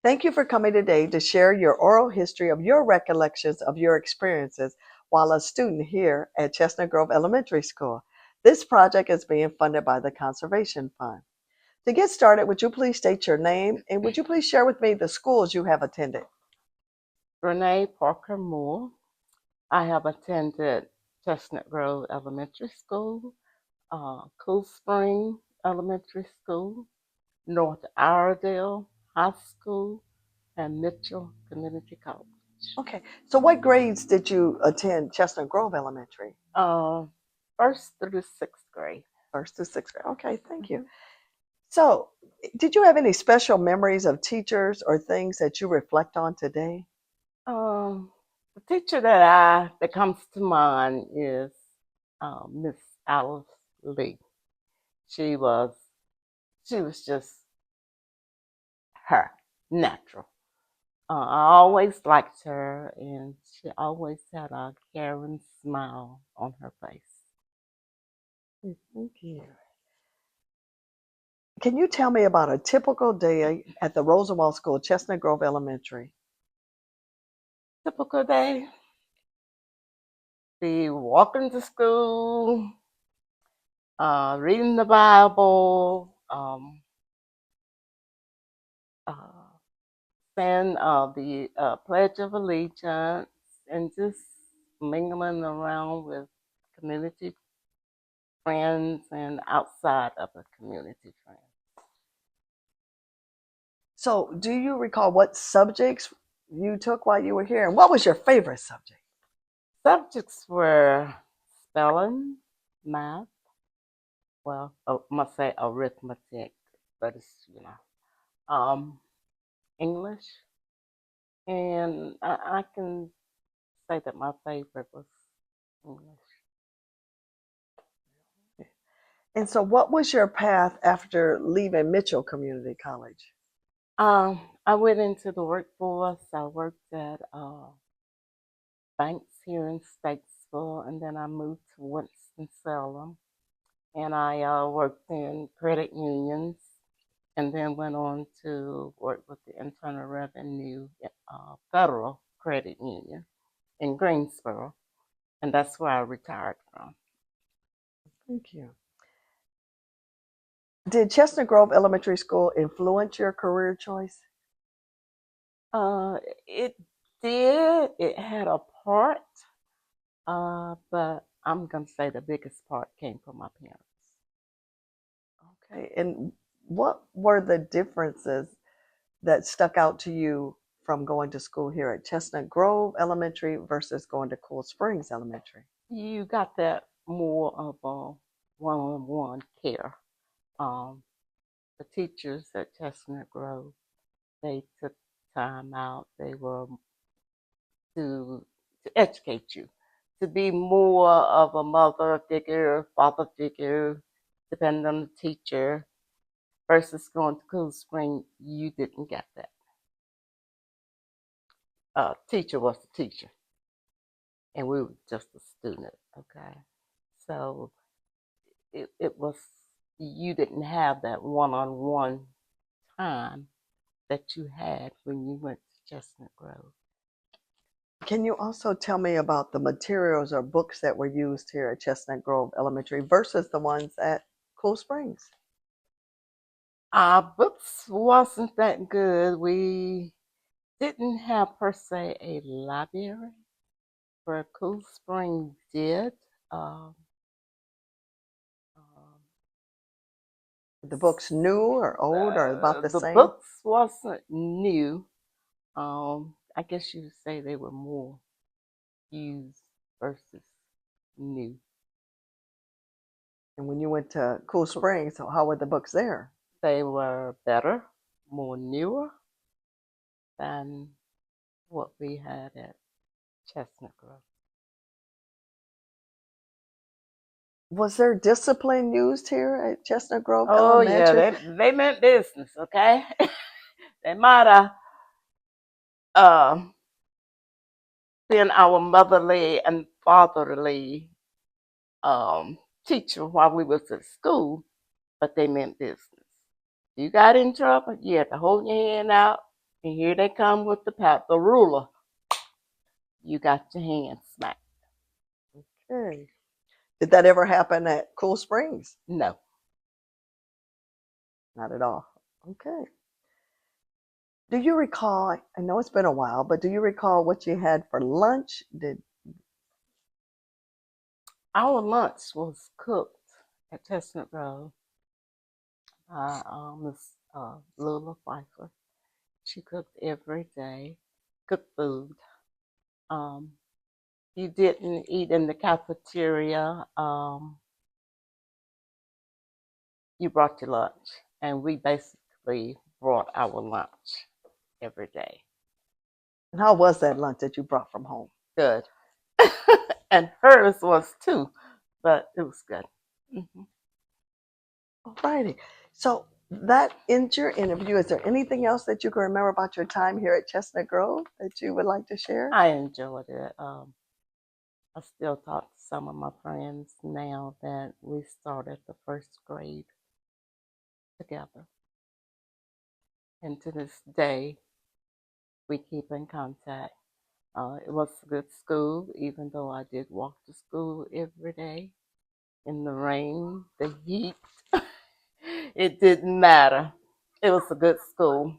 Thank you for coming today to share your oral history of your recollections of your experiences while a student here at Chestnut Grove Elementary School. This project is being funded by the Conservation Fund. To get started, would you please state your name and would you please share with me the schools you have attended? Renee Moore. I have attended Chestnut Grove Elementary School, Cool Spring Elementary School, North Iredale High School, and Mitchell Community College. Okay, so what grades did you attend Chestnut Grove Elementary? Uh, First through sixth grade. First to sixth grade. Okay, thank you. So, did you have any special memories of teachers or things that you reflect on today? The teacher that comes to mind is Miss Alice Lee. She was she was just her, natural. I always liked her, and she always had a caring smile on her face. Thank you. Can you tell me about a typical day at the Rosenwald School, Chestnut Grove Elementary? Typical day, be walking to school, reading the Bible, uh, saying the Pledge of Allegiance, and just mingling around with community friends and outside of the community friends. So, do you recall what subjects you took while you were here? And what was your favorite subject? Subjects were spelling, math, well, I must say arithmetic, but it's, English, and I can say that my favorite was English. And so, what was your path after leaving Mitchell Community College? I went into the workforce. I worked at banks here in Statesville, and then I moved to Winston-Salem, and I worked in credit unions, and then went on to work with the Internal Revenue Federal Credit Union in Greensboro, and that's where I retired from. Thank you. Did Chestnut Grove Elementary School influence your career choice? Uh, it did. It had a part, but I'm gonna say the biggest part came from my parents. Okay, and what were the differences that stuck out to you from going to school here at Chestnut Grove Elementary versus going to Cool Springs Elementary? You got that more of a one-on-one care. Um, the teachers at Chestnut Grove, they took time out. They were to to educate you, to be more of a mother figure, father figure, depending on the teacher, versus going to Cool Spring. You didn't get that. Teacher was the teacher, and we were just a student. Okay, so it was, you didn't have that one-on-one time that you had when you went to Chestnut Grove. Can you also tell me about the materials or books that were used here at Chestnut Grove Elementary versus the ones at Cool Springs? Our books wasn't that good. We didn't have per se a library, where Cool Spring did. Um, um, The books new or old or about the the same? books wasn't new. I guess you would say they were more used versus new. And when you went to Cool Springs, how were the books there? They were better, more newer than what we had at Chestnut Grove. Was there discipline used here at Chestnut Grove Oh yeah, Elementary? they meant business, okay? They might have uh, been our motherly and fatherly teacher while we was at school, but they meant business. You got in trouble, you had to hold your hand out And here they come with the ruler. You got your hand smacked. Okay. Did that ever happen at Cool Springs? No. Not at all. Okay. Do you recall? I know it's been a while, but do you recall what you had for lunch? Did Our lunch was cooked at Chestnut Grove by Miss Lula Pfeiffer. She cooked every day, cooked food. Um, you didn't eat in the cafeteria. You brought your lunch, and we basically brought our lunch every day. and how was that lunch that you brought from home? Good. And hers was too, but it was good. Hmm. Alrighty. So that ends your interview. Is there anything else that you can remember about your time here at Chestnut Grove that you would like to share? I enjoyed it. I still talk to some of my friends now that we started the first grade together. And to this day, we keep in contact. It was a good school, even though I did walk to school every day in the rain, the heat. It didn't matter. It was a good school.